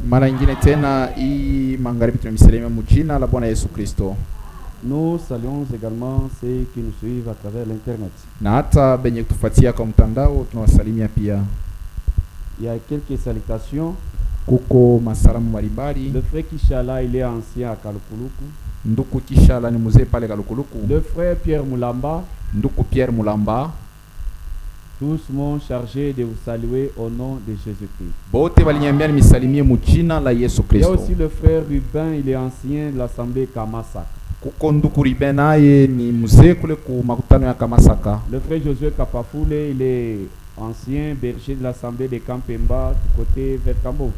Mara nyingine tena hii magharibi tunamsalimia mjina la Bwana Yesu Kristo. Nous saluons également ceux qui nous suivent à travers l'internet. Na hata benye kutufuatia kwa mtandao tunawasalimia pia. Il y a quelques salutations. Kuko masalamu mbalimbali. Le frère Kishala, il est ancien à Kalukuluku. Nduku Kishala ni mzee pale Kalukuluku. Le frère Pierre Moulamba. Nduku Pierre Moulamba. Tous m'ont chargé de vous saluer au nom de Jésus-Christ. Bote waliniambia nimsalimie mjina la Yesu Kristo. Il y a aussi le frère Ruben, il est ancien de l'assemblée Kamasaka. Kuko nduku Ruben naye ni mzee kule ku makutano ya Kamasaka. Le frère Josué Kapafule, il est ancien berger de l'assemblée de Kampemba du côté vers Kambo.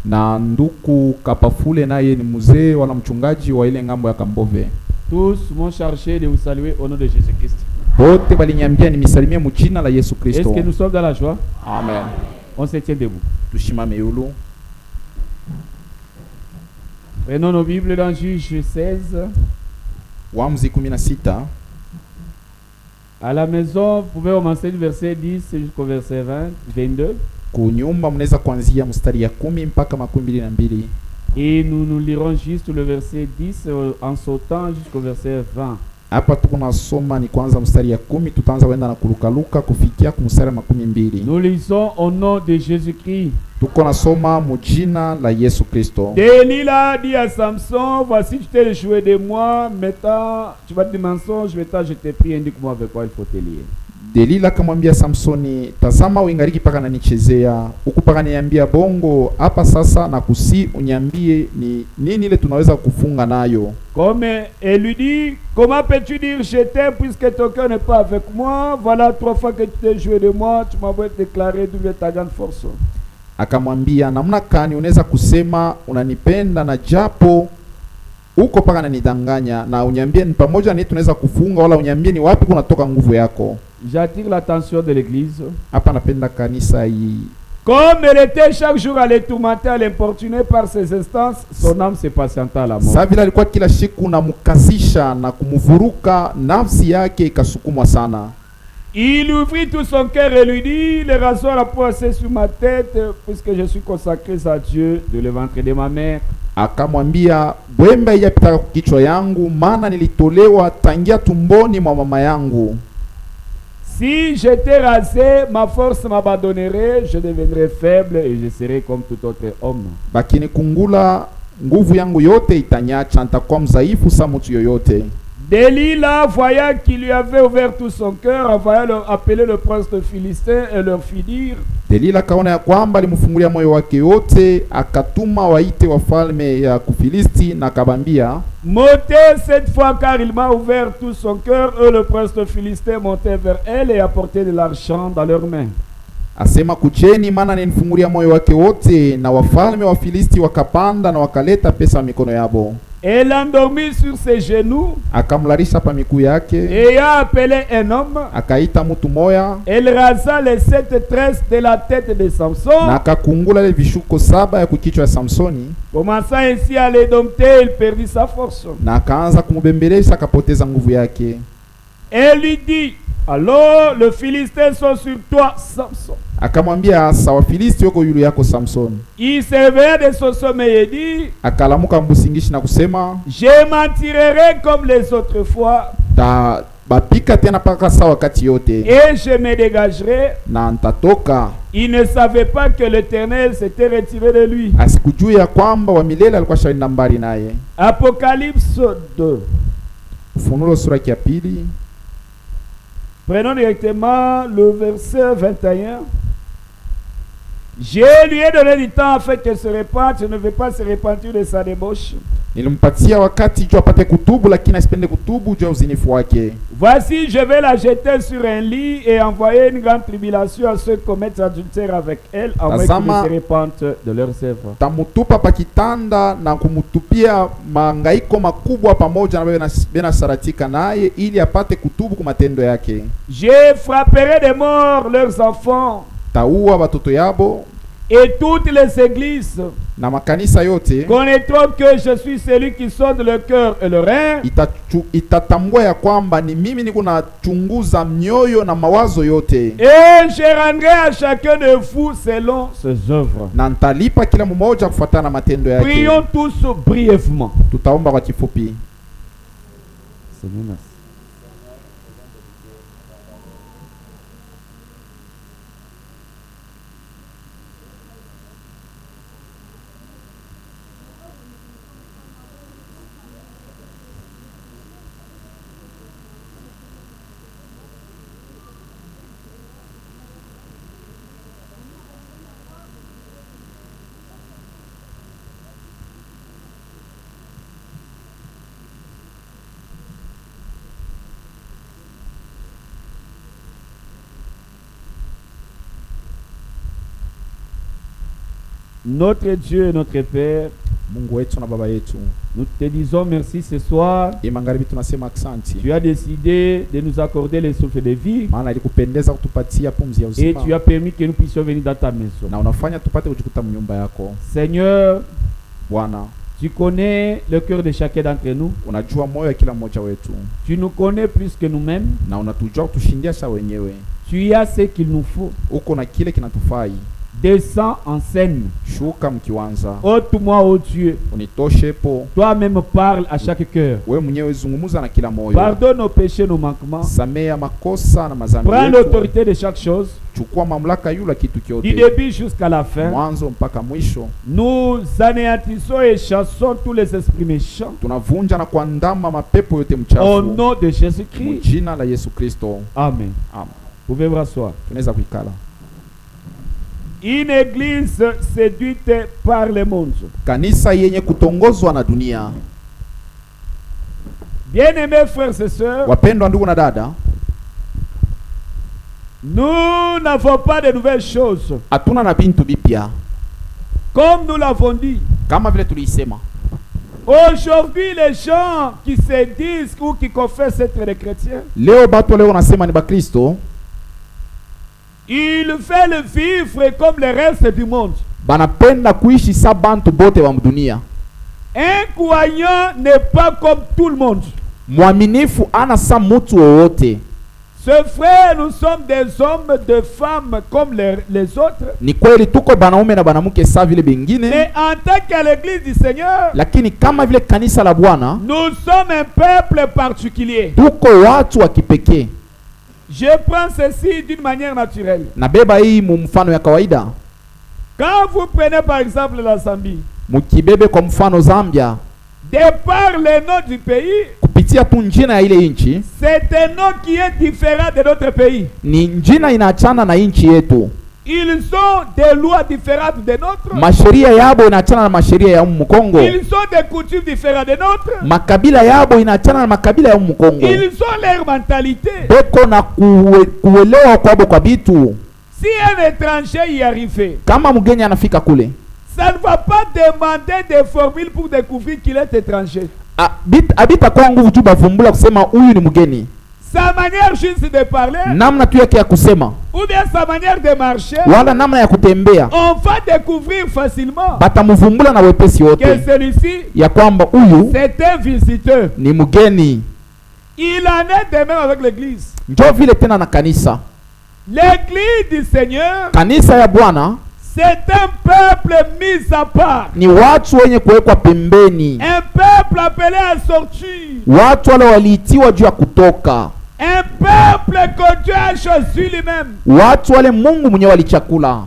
Na nduku Kapafule naye ni mzee wala mchungaji wa ile ngambo ya Kambove. Tous m'ont chargé de vous saluer au nom de Jésus-Christ. Bote waliniambia nimsalimie mjina la Yesu Kristo. Est-ce que nous sommes dans la joie? Amen. On se tient debout. Tushimame yulu. Prenons nos Bibles dans Juge 16. Waamuzi 16. À la maison, vous pouvez commencer du verset 10 jusqu'au verset 22. Kunyumba mnaweza kuanzia mstari ya 10 mpaka 22. Et nous lirons juste le verset 10 en sautant jusqu'au verset 20. Hapa tuko nasoma ni kwanza mstari ya 10 tutaanza kwenda na kulukaluka kufikia kumstari 22. Nous lisons au nom de Jésus-Christ. Tuko nasoma mjina la Yesu Kristo. Delilah dit à Samson, voici tu t'es joué de moi, maintenant tu vas dire mensonge, maintenant je t'ai pris, indique-moi avec quoi il faut te lier. Delila kamwambia Samsoni, tazama uingariki paka nanichezea, huku paka niambia bongo, hapa sasa na kusi uniambie ni nini ile tunaweza kufunga nayo. Comme elle lui dit, comment peux-tu dire je t'aime puisque ton cœur n'est pas avec moi? Voilà 3 fois que tu t'es joué de moi, tu m'as déclaré d'où vient ta grande force. Akamwambia, namna kani unaweza kusema unanipenda na japo uko paka nanidanganya, na uniambie ni pamoja na tunaweza kufunga, wala uniambie ni wapi kunatoka nguvu yako. J'attire l'attention de l'église. Hapa napenda kanisa hii. Comme elle était chaque jour à l'étourmenter, à l'importuner par ses instances, son âme se patienta à la mort. Savila alikuwa kila siku namukazisha na kumvuruka, nafsi yake ikasukumwa sana. Il ouvrit tout son cœur et lui dit, les rasoirs à poisser sur ma tête, puisque je suis consacré à Dieu de le ventre de ma mère. Akamwambia, bwemba ijapita kichwa yangu, maana nilitolewa tangia tumboni mwa mama yangu. Si j'étais rasé, ma force m'abandonnerait, je deviendrais faible et je serais comme tout autre homme. Bakini kungula, nguvu yangu yote itanyacha, nitakuwa mzaifu sa mtu yoyote. Delilah, voyant qu'il lui avait ouvert tout son cœur, envoya appeler le prince de Philistin et leur fit dire. Delila kaona ya kwamba alimfungulia moyo wake yote, akatuma waite wafalme ya Kufilisti na kabambia, montez cette fois car il m'a ouvert tout son cœur. Et le prince de Philistin montait vers elle et apportait de l'argent dans leurs mains. Asema kucheni, maana ninifungulia moyo wake wote, na wafalme wa Filisti wakapanda na wakaleta pesa mikono yabo. Elle endormit sur ses genoux. Akamlarisha pa miguu yake. Et a appelé un homme. Akaita mtu moya. Elle rasa les 7 tresses de la tête de Samson. Na akakungula le vishuko 7 ya kukichwa ya Samsoni. Commençant ainsi à les dompter, il perdit sa force. Na akaanza kumubembelesha, akapoteza nguvu yake. Elle lui dit, alors les Philistins sont sur toi, Samson. Akamwambia, sawa Filisti yoko yulu yako Samson. Il se réveilla de son sommeil et dit, akalamuka mbusingishi na kusema, je m'en tirerai comme les autres fois. Ta bapika tena paka sawa wakati yote. Et je me dégagerai. Na ntatoka. Il ne savait pas que l'Éternel s'était retiré de lui. Asikujua ya kwamba wa milele alikuwa shaenda mbali naye. Apocalypse 2. Ufunuo sura ya 2. Prenons directement le verset 21. Je lui ai donné du temps afin qu'elle se répande, je ne vais pas se repentir de sa débauche. Nilimpatia wakati juu apate kutubu, lakini asipende kutubu juu ya uzinifu wake. Voici, je vais la jeter sur un lit et envoyer une grande tribulation à ceux qui commettent adultère avec elle, à moins qu'ils ne se repentent de leurs œuvres. Tamutupa pa kitanda na kumutupia mangaiko makubwa pamoja na bena saratika naye, ili apate kutubu kwa matendo yake. Je frapperai de mort leurs enfants. Taua watoto yabo. Et toutes les églises. na makanisa yote connaîtront que je suis celui qui sonde le cœur et le rein, itatambua ya kwamba ni mimi niko nachunguza mioyo na mawazo yote, et je rendrai à chacun de vous selon ses œuvres. na nitalipa kila mmoja kufuatana na matendo yake. Prions tous brièvement. Tutaomba kwa kifupi. Seigneur, merci. Notre Dieu et notre Père, Mungu wetu na baba yetu, nous te disons merci ce soir. magharibi tunasema asante, Tu as décidé de nous accorder le souffle de vie maana ilikupendeza kutupatia pumzi ya et uzima, tu as permis que nous puissions venir dans ta maison. na unafanya tupate kujikuta mnyumba yako. Seigneur, Bwana, tu connais le cœur de chacun d'entre nous. unajua moyo wa kila mmoja wetu, Tu nous connais plus que nous-mêmes. na unatujua kutushindia sha wenyewe. Tu as ce qu'il nous faut. Uko na kile kinatufai. Descends en scène. Shuka mkiwanza, Ôte-moi, ô Dieu. unitoshe po. Toi-même parle à chaque cœur. Wewe mwenyewe zungumuza na kila moyo. Pardonne nos péchés, nos manquements. Samea makosa na mazambi Prends yetu. l'autorité de chaque chose, Chukua mamlaka yula kitu du kyote, début jusqu'à la fin. mwanzo mpaka mwisho. Nous anéantissons et chassons tous les esprits méchants. Tunavunja na kuandama mapepo yote Au mchafu nom de Jésus-Christ. mjina la Yesu Kristo. Amen. Amen. Vous pouvez vous rasseoir. Tunaweza kuikala. Une église séduite par le monde. Kanisa yenye kutongozwa na dunia. Bien-aimés frères et sœurs, Wapendwa ndugu na dada, nous n'avons pas de nouvelles choses. hatuna na bintu bipya Comme nous l'avons dit, kama vile tuliisema. aujourd'hui les gens qui se disent ou qui confessent être des chrétiens, Leo batu leo nasema ni Bakristo, ils veulent vivre comme le reste du monde. banapenda kuishi sa bantu bote wa dunia. Un croyant n'est pas comme tout le monde. Mwaminifu ana sa mutu wowote. Ce frère, nous sommes des hommes, des femmes comme les autres. Ni kweli tuko banaume na banamuke sa vile bengine, Mais en tant qu'à l'église du Seigneur, lakini kama vile kanisa la Bwana nous sommes un peuple particulier. tuko watu wa kipekee. Je prends ceci d'une manière naturelle. Nabeba hii mu mfano ya kawaida. Quand vous prenez par exemple la Zambie, Mukibebe kwa mfano Zambia, de par le nom du pays, kupitia tu njina ya ile inchi, c'est un nom qui est différent de notre pays. ni njina inaachana na inchi yetu. Ils ont des lois différentes des nôtres. Masheria yabo inaachana na masheria ya umu Kongo. Ils ont des coutumes différentes des nôtres. Makabila yabo inaachana na makabila ya umu Kongo. Ils ont leur mentalité. Beko na kuelewa kwabo kwa bitu. Si un étranger y arrive, Kama mgeni anafika kule, ça ne va pas demander des formules pour découvrir qu'il est étranger. abita kwa nguvu tu bavumbula kusema huyu ni mgeni. Sa manière juste de parler, Namna tu yake ya kusema, ou bien sa manière de marcher, wala namna ya kutembea, on va découvrir facilement batamuvumbula na wepesi que wote celui-ci, ya kwamba huyu c'est un visiteur. ni mgeni. Il en est de même avec l'église. Njo vile tena na kanisa. L'église du Seigneur, Kanisa ya Bwana c'est un peuple mis à part. ni watu wenye kuwekwa pembeni, Un peuple appelé à sortir. watu wale waliitiwa juu ya kutoka, Un peuple que Dieu a choisi lui-même. watu wale Mungu mwenyewe walichakula,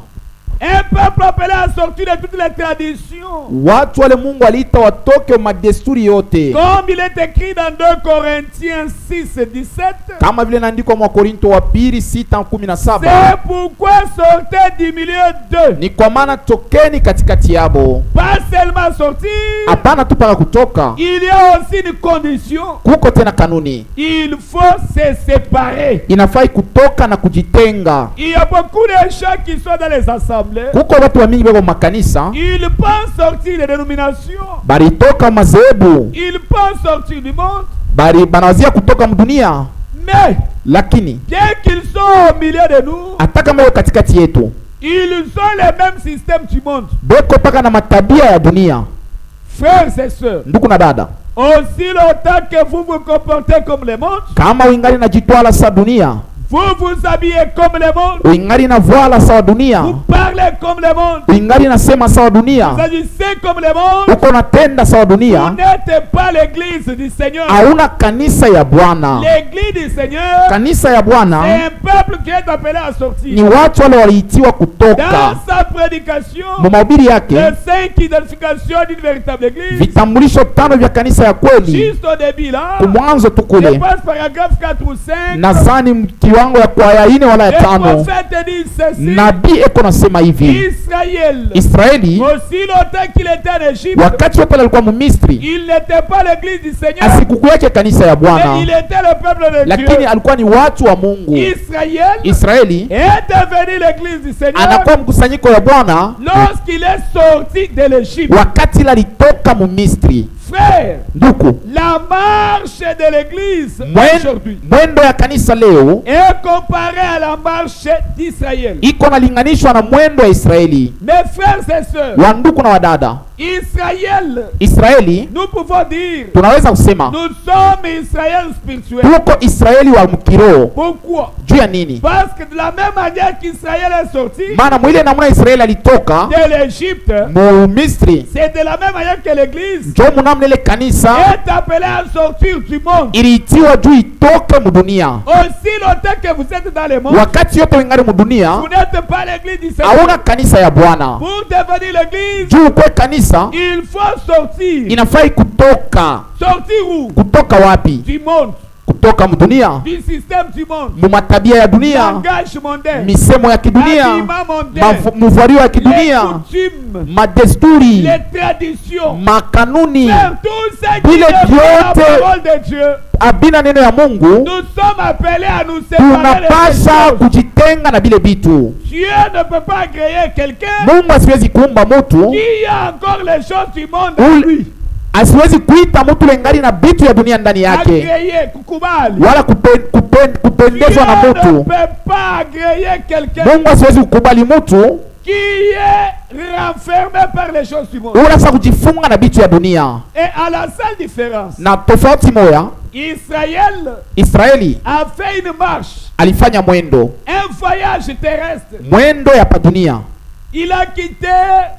Un peuple appelé à sortir de toutes les traditions. watu wale Mungu aliita watoke madesturi yote, Comme il est écrit dans 2 Corinthiens 6:17. kama vile naandikwa mwa Korinto wa pili 6:17. C'est pourquoi sortez du milieu d'eux. Ni kwa maana tokeni katikati yabo. Pas seulement sortir, Hapana tu paka kutoka, il y a aussi une condition. kuko tena kanuni. Il faut se séparer. Inafai kutoka na kujitenga. Il y a beaucoup de gens qui sont dans les assemblées. Kuko watu wa mingi beko makanisa, Ils pensent sortir des dénominations. baritoka mazebu, Ils pensent sortir du monde. bari banawazia kutoka mdunia, Mais, lakini bien qu'ils sont au milieu de nous, hata kama yo katikati yetu, Ils ont les mêmes systèmes du monde. beko paka na matabia ya dunia. Frères et sœurs, Ndugu na dada, aussi longtemps que vous vous comportez comme le monde, kama uingali na jitwala sa dunia, vous vous habillez comme le monde, uingali na voila sawa dunia, vous parlez comme le monde, uingali na sema sawa dunia, vous agissez comme le monde, uko natenda sawa vous dunia, n'êtes pas l'église du Seigneur. hauna kanisa ya Bwana. L'église du Seigneur, Kanisa ya c'est Bwana un peuple qui est appelé à ni sortir. watu wale waliitiwa Dans kutoka. sa prédication, Mu mahubiri yake, les 5 identifications d'une véritable église, vitambulisho 5 vya kanisa ya kweli, juste au début là, kumwanzo tu je kule, pense paragraphe 4 ou 5, nadhani kiwango ya kwa ya 4 wala ya le 5, prophète dit ceci: nabii eko nasema hivi, Israël, Israeli aussi longtemps qu'il était en Égypte, wakati wote alikuwa Misri, il n'était pas l'église du Seigneur, asikuku yake kanisa ya mais Bwana, il était le peuple de lakini Dieu. alikuwa ni watu wa Mungu. Israël Israeli est devenu l'église du Seigneur anakuwa mkusanyiko ya Bwana lorsqu'il est sorti de l'Égypte. wakati alitoka mu Misri. Frère, Nduku, la marche de l'église aujourd'hui mwendo ya kanisa leo est comparée à la marche d'Israël. iko nalinganishwa na mwendo wa Israeli. Mes frères et sœurs, Wa nduku na wadada, Israël, Israeli nous pouvons dire, tunaweza kusema nous sommes Israël spirituel. tuko Israeli wa mkiroho. Pourquoi? Juu ya nini? Parce que de la même manière qu'Israël est sorti Maana mwile namna Israeli alitoka de l'Égypte, mu Misri, c'est de la même manière que l'église njo munamna ile kanisa est appelée à sortir du monde. iliitiwa juu itoke mu dunia. Aussi longtemps que vous êtes dans le monde, Wakati yote wengari mu dunia, vous n'êtes pas l'église du Seigneur. hauna kanisa ya Bwana. Pour devenir l'église, Juu kwe kanisa il faut sortir. inafai kutoka. Sortir où? Kutoka wapi? Du monde, Kutoka mu dunia, du système du monde, mu matabia ya dunia, langage mondain, misemo ya kidunia, habillement mondain, muvario ya les kidunia, coutumes, madesturi, les traditions, makanuni, faire tout ce qui Vile n'est pas la vyote parole de Dieu. abina neno ya Mungu. Nous sommes appelés à nous séparer de ces Tunapasha choses. kujitenga na vile vitu. Dieu ne peut pas agréer quelqu'un Mungu asiwezi kuumba mutu, qui a encore les choses du monde en lui. asiwezi kuita mutu lengali na vitu ya dunia ndani yake, Agréer, kukubali. wala kupendezwa na Dieu ne mutu. peut pas agréer quelqu'un Mungu asiwezi kukubali mutu qui est renfermé par les choses du monde. unasa kujifunga na vitu ya dunia. Et à la seule différence, Na tofauti moya, Israël Israeli a fait une marche, alifanya mwendo, un voyage terrestre. mwendo ya pa dunia. Il a quitté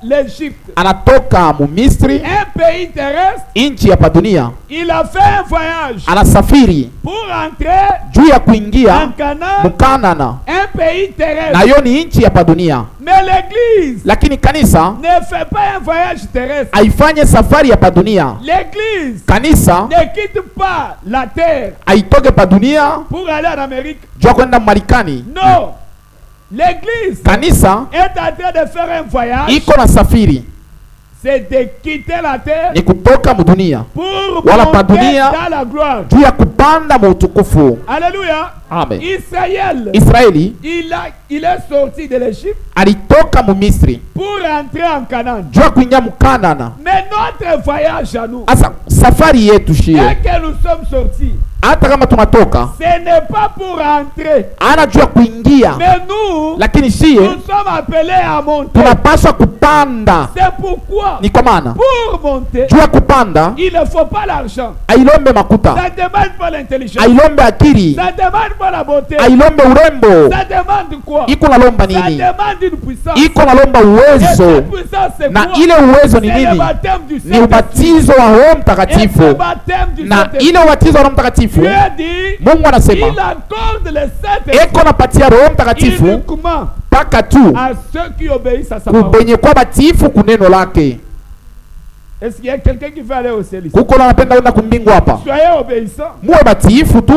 l'Égypte, Anatoka mu Misri, un pays terrestre. inchi ya pa dunia, Il a fait un voyage anasafiri pour entrer juu ya en kuingia Canaan, Mukanana, un pays terrestre. na yo ni inchi ya pa dunia. Mais l'église Lakini kanisa ne fait pas un voyage terrestre. aifanye safari ya pa dunia. L'église Kanisa ne quitte pas la terre aitoke pa dunia pour aller en Amérique. juu ya kwenda Marekani. Non. L'église Kanisa est en train de faire un voyage. iko na safiri, C'est de quitter la terre ni kutoka mu dunia pour Wala pa monter dunia. dans la gloire. juu ya kupanda mu utukufu. Alléluia. Amen. Israël, Israeli il est sorti de l'Égypte alitoka mu Misri pour entrer en Canaan. juu ya kuingia Mukanana. Mais notre voyage à nous, Asa safari yetu shie, dès que nous sommes sortis, hata kama tunatoka ce n'est pas pour entrer. ana juu ya kuingia, Mais nous, lakini shie nous sommes appelés à monter. tunapaswa kupanda. C'est pourquoi, Ni kwa maana pour monter, juu ya kupanda il ne faut pas l'argent. ailombe makuta, Ça ne demande pas l'intelligence. ailombe akili, Ça ne demande pas la beauté. ailombe urembo. Ça demande quoi? Iko nalomba Ça nini? demande une puissance. Iko nalomba Et uwezo, cette puissance, c'est na quoi? ile uwezo ni C'est le nini? baptême du Ni Saint-Esprit. ubatizo wa Roho Et ce Mtakatifu. baptême du Na Saint-Esprit, ile ubatizo wa Roho Mtakatifu, Dieu dit, Mungu anasema il accorde le Saint-Esprit eko napatia Roho Mtakatifu uniquement mpaka tu à ceux qui obéissent à sa parole. kubenye kwa batifu kuneno lake. Est-ce qu'il y a quelqu'un qui veut aller au ciel ici? Kuko na napenda kwenda kumbingu hapa, Soyez obéissants. muwe batifu tu.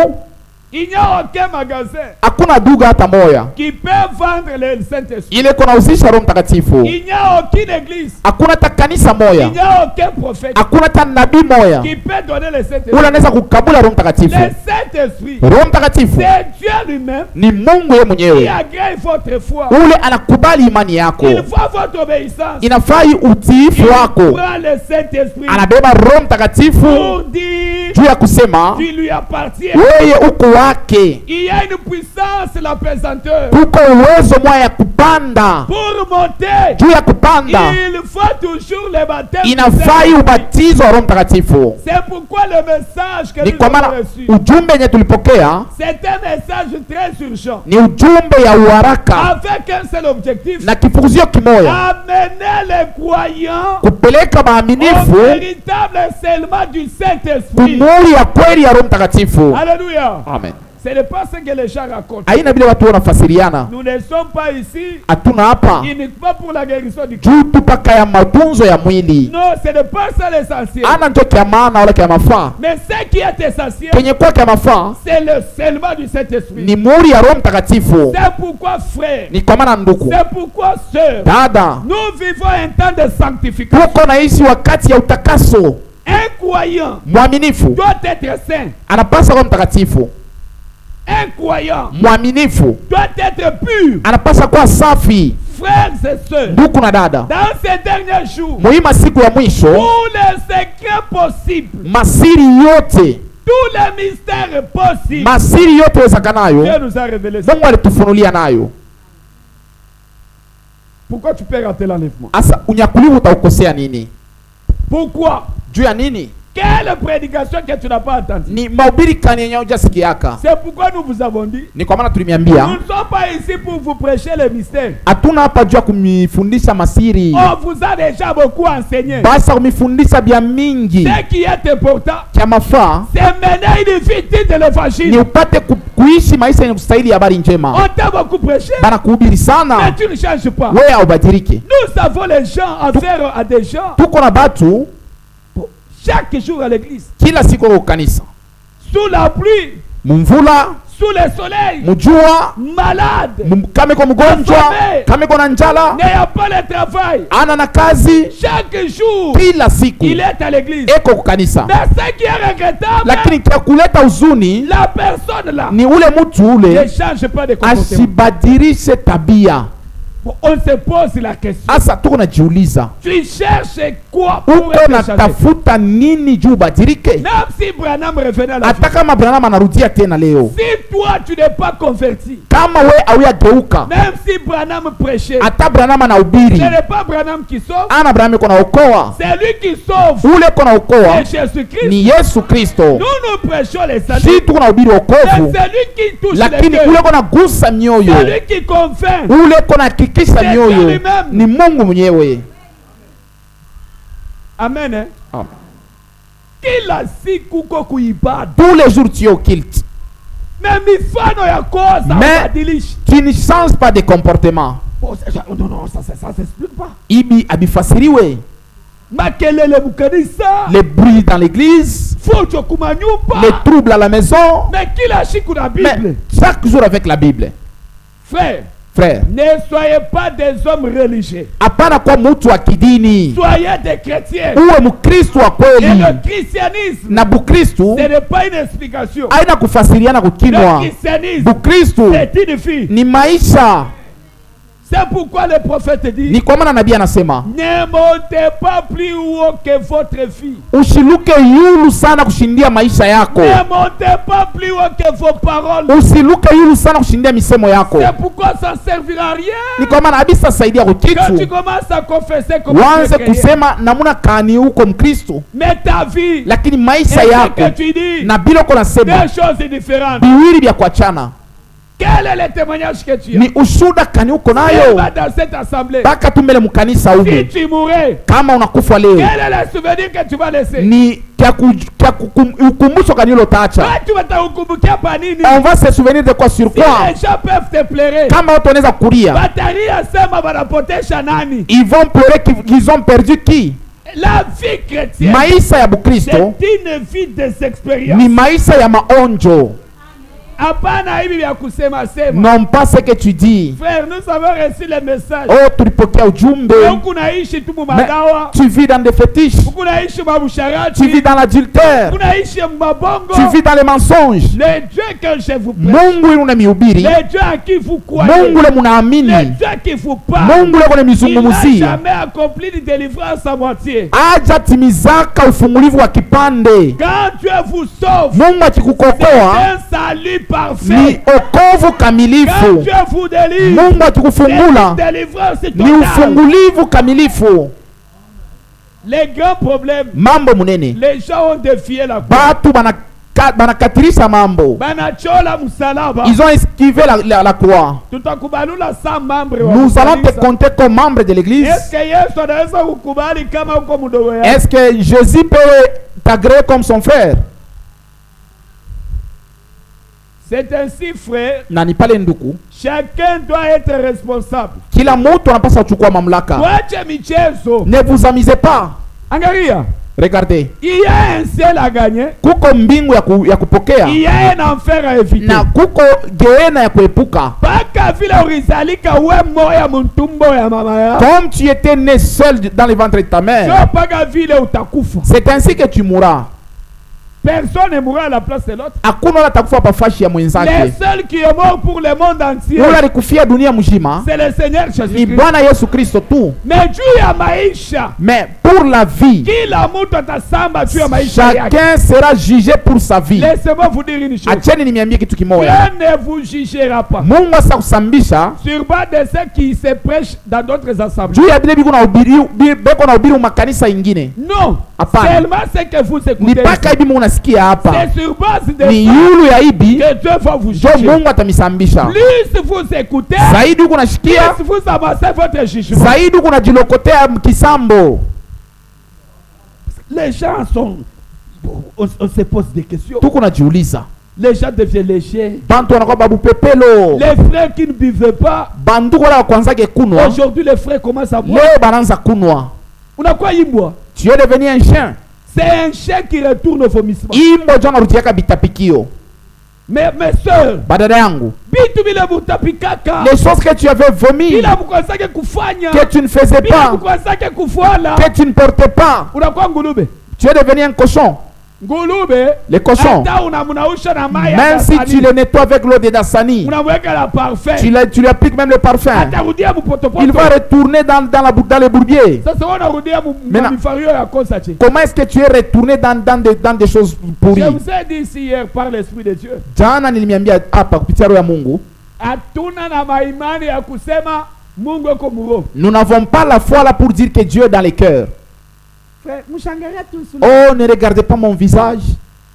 Il n'y a aucun magasin Hakuna duga hata moya qui peut vendre le Saint-Esprit. ile iko nahusisha Roho Mtakatifu. Il n'y a aucune église, Hakuna hata kanisa moya, il n'y a aucun prophète hakuna hata nabii moya qui peut donner le ule Saint-Esprit. anaweza kukabula Roho Mtakatifu. Le Saint-Esprit, Roho Mtakatifu c'est Dieu lui-même ni Mungu yeye qui mwenyewe, agrée votre foi. ule anakubali imani yako, Il faut votre obéissance. inafai utiifu Il wako. prend le Saint-Esprit Anabeba Roho Mtakatifu pour dire juu ya kusema tu lui appartiens. wewe uko wake. Il y a une puissance la pesanteur. Kuko uwezo moya ya kupanda. Pour monter, Juu ya kupanda il faut toujours le baptême. inafai ubatizo wa Roho Mtakatifu. C'est pourquoi le message que Ni nous kwa avons maana reçu, ujumbe yenye tulipokea c'est un message très urgent, ni ujumbe ya uharaka avec un seul objectif: na kifukuzio kimoya, amener les croyants kupeleka au maaminifu véritable scellement du Saint-Esprit. kumuri ya kweli ya Roho Mtakatifu. Alléluia. Amen. Ce n'est pas ce que les gens racontent. Haina vile watu wanafasiriana. Nous ne sommes pas ici Hatuna hapa uniquement pour la guérison du corps. juu tu paka ya matunzo ya mwili. Non, ce n'est pas ça l'essentiel. Ana ndio kia maana wala kia mafaa. Mais ce qui est essentiel, Kenye kwa kia mafaa c'est le scellement du Saint-Esprit. ni muri ya Roho Mtakatifu. C'est pourquoi, frère, Ni kwa maana ndugu, c'est pourquoi, sœur, dada, nous vivons un temps de sanctification. tuko naishi wakati ya utakaso. Un croyant Mwaminifu doit être saint. anapasa Roho Mtakatifu. Un croyant Mwaminifu doit être pur. anapasa kuwa safi. Frères et sœurs, Ndugu na dada, dans ces derniers jours, muhimu siku ya mwisho, tous les secrets possibles, masiri yote, tous les mystères possibles, masiri yote Dieu wezekanayo nous a révélé ça. Mungu alitufunulia nayo. Pourquoi tu peux rater l'enlèvement? Asa unyakuliwa utaukosea nini? Pourquoi? Juu ya nini? Quelle prédication que tu n'as pas entendue? Ni mahubiri kani yenye hujasikiaka. C'est pourquoi nous vous avons dit, Ni kwa maana nous tulimiambia ne sommes pas ici pour vous prêcher les mystères. hatuna hapa juu ya kumifundisha masiri, On vous a déjà beaucoup enseigné. basa kumifundisha bia mingi Ce qui est important, kya mafaa c'est mener une vie digne de ni l'évangile. upate kuishi maisha yenye kustahili habari njema. On t'a beaucoup prêché, Bana kuhubiri mais sana, tu ne changes pas. wewe haubadilike. Nous avons les gens à faire à des gens Tuko na batu chaque jour à l'église, kila siku kwa kanisa, sous la pluie, mumvula, sous le soleil, mujua, malade, kama iko mgonjwa, kama iko na njala, n'ayant pas le travail. ana na kazi, Chaque jour, kila siku il est à l'église. eko kanisa. Mais ce qui est regrettable, Lakini kia kuleta huzuni la personne là ni ule mtu ne ule change pas de comportement. asibadilishe tabia. On se pose la question. Asa tuko najiuliza, Tu cherches quoi pour uko être changé? natafuta nini juu ubadilike? Même si Branham revenait à la vie, Hata kama Branham anarudia tena leo, si toi tu n'es pas converti, kama we auyageuka, même si Branham prêchait, hata Branham anahubiri, ce n'est pas Branham qui sauve, ana Branham iko naokoa, c'est lui qui sauve. ule iko naokoa C'est Jésus-Christ. ni Yesu Kristo. Nous prêchons les saluts. Si tuko nahubiri Mais wokovu, c'est lui qui touche les lakini cœurs. ule iko nagusa C'est mioyo, lui qui convainc. ule iko nahakikisha C'est mioyo lui-même. ni Mungu mwenyewe. Amen. Hein? Amen. Kila siku uko kuibada. Tous les jours tu es au culte, Mais mifano ya kosa mais ubadilishi. tu ne changes pas de comportement. Non, ça s'explique pas. Ibi abifasiriwe, Makelele mukanisa. les bruits dans l'église, Fujo kumanyumba. les troubles à la maison, Mais kila siku na mais Bible. chaque jour avec la Bible. Frère, Frère, ne soyez pas des hommes religieux. hapana kwa mtu wa kidini, Soyez des chrétiens. uwe mkristo wa Et kweli. le christianisme, Na bukristu ce n'est pas une explication. haina kufasiriana Le kukinwa. christianisme, Bukristu c'est une vie. ni maisha. C'est pourquoi le prophète dit, Ni kwa maana nabii anasema ne montez pas plus haut que votre vie. usiluke yulu sana kushindia maisha yako, Ne montez pas plus haut que vos paroles. usiluke yulu sana kushindia misemo yako. C'est pourquoi ça ne servira à rien. Ni kwa maana abisa saidia Quand tu kukitu commences à confesser comme tu wanze es chrétien, kusema namuna kani uko mkristo, mais ta vie lakini et maisha ce yako que tu dis, na bila uko nasema deux choses différentes. biwili vya kuachana. Quel est le témoignage que tu as? Ni ushuda kani uko Tu nayo vas dans cette assemblée. mpaka tumbele mkanisa Si huko. tu mourais, Kama unakufa leo quel est le souvenir que tu vas laisser? ni ukumbusho kani ulotaacha. Toi, tu vas t'ukumbukia pa nini? On va se souvenir de quoi sur Si quoi? les gens peuvent te pleurer, Kama watu wanaweza kulia, bataria sema wanapotesha nani? ils vont pleurer qu'ils ont perdu qui? La vie chrétienne, Maisha ya Bukristo c'est une vie des expériences. ni maisha ya maonjo, Hapana hivi vya kusema sema. non pas ce que tu dis. Frère, nous avons reçu le message. Oh, tulipokea ujumbe, Huku naishi tu mais mumadawa, tu vis dans des fétiches, huku naishi tu vis mabusharati, dans l'adultère, huku naishi mabongo. tu vis dans les mensonges. Le Dieu que je vous prêche, Mungu yule unamihubiri, le Dieu à qui vous croyez, Mungu yule le munaamini, Dieu qui vous parle, Mungu yule il n'a kunamizungumzia, jamais accompli de délivrance à moitié. aja timizaka ufungulivu wa kipande. Quand Dieu vous sauve, Mungu c'est akikukokoa un salut parfait. ni okovu Quand kamilifu. Dieu vous délivre, Mungu akikufungula c'est une délivrance ni totale. ufungulivu kamilifu. Les grands problèmes, Mambo munene, les gens ont défié la croix. batu banakatirisha mambo, Banachola msalaba. ils ont esquivé la croix. Tutakubalula 100 membres wa Nous allons te kanisa. compter comme membre de l'église. Est-ce que Yesu anaweza kukubali kama uko mdogo yako? Est-ce que Jésus peut t'agréer comme son frère? C'est ainsi, frère. Na ni pale nduku, Chacun doit être responsable. kila mtu anapaswa kuchukua mamlaka. Tuache michezo. Ne vous amusez pas. Angalia. Regardez, Il y a un ciel à gagner. kuko mbingu ya kupokea Il y a un enfer à éviter. na kuko geena ya kuepuka. Paka vile ulizalika we moya mtumbo ya mama yako. Comme tu étais né seul dans le ventre de ta mère, Sio paka vile utakufa. c'est ainsi que tu mourras. Personne ne mourra à la place de l'autre. Hakuna wala atakufa pa fashi ya Les mwenzake. seuls qui est mort pour le monde entier, Yule alikufia dunia mzima c'est le Seigneur ni Jésus-Christ. Bwana Yesu Kristo tu. Mais juu ya maisha, Mais pour la vie, kila mtu atasamba juu ya maisha yake. chacun sera jugé pour sa vie. Laissez-moi vous dire une chose. Acheni nimeambie kitu kimoja. Dieu ne vous jugera pas Mungu asa kusambisha sur base de ce qui se prêche dans d'autres assemblées. juu ya bile biko na ubiri makanisa ingine. Non, Hapana. seulement ce que vous Ni écoutez. paka hivi Mungu nasikia hapa. C'est sur base de Ni ça yulu ya hivi que Dieu va vous jo juger. Mungu atamisambisha. Plus vous écoutez, Zaidi uko nasikia, plus vous avancez votre jugement. zaidi uko najilokotea kisambo. Les gens sont... On se pose des questions. Tuko najiuliza. Les gens deviennent légers. Bantu wanakuwa babu pepelo. Les frères qui ne buvaient pas, Bantu wala kwanzake kunwa. aujourd'hui les frères commencent à boire. Leo bananza kunwa. On a quoi imbwa? Tu es devenu un chien. C'est un chien qui retourne au vomissement. Imbo jana rutiaka bitapikio. Mais mes soeurs, Badada yangu. bitu bila mutapikaka. Les choses que tu avais vomi, Bila mukosake kufanya. que tu ne faisais Bila pas, mukosake kufuala. que tu ne portais pas. Unakuwa ngulube. Tu es devenu un cochon. Ngulube. Les cochons. Hata unamunausha na mai ya Même si Dasani. tu le nettoies avec l'eau de Dassani, Unamweka la parfum. tu lui appliques même le parfum. Atarudia mupotopoto. Il va retourner dans les bourbiers. Sasa wana rudia Maintenant, mifario ya kosa che. Comment est-ce que tu es retourné dans des choses Je pourries? vous ai dit ici hier par l'Esprit de Dieu. Jana nilimiambia hapa kupitia roho ya Mungu, Hatuna na maimani ya kusema Mungu yuko muroho. nous n'avons pas la foi là pour dire que Dieu est dans les cœurs. Frère, mshangalia tu suna. Oh, ne regardez pas mon visage.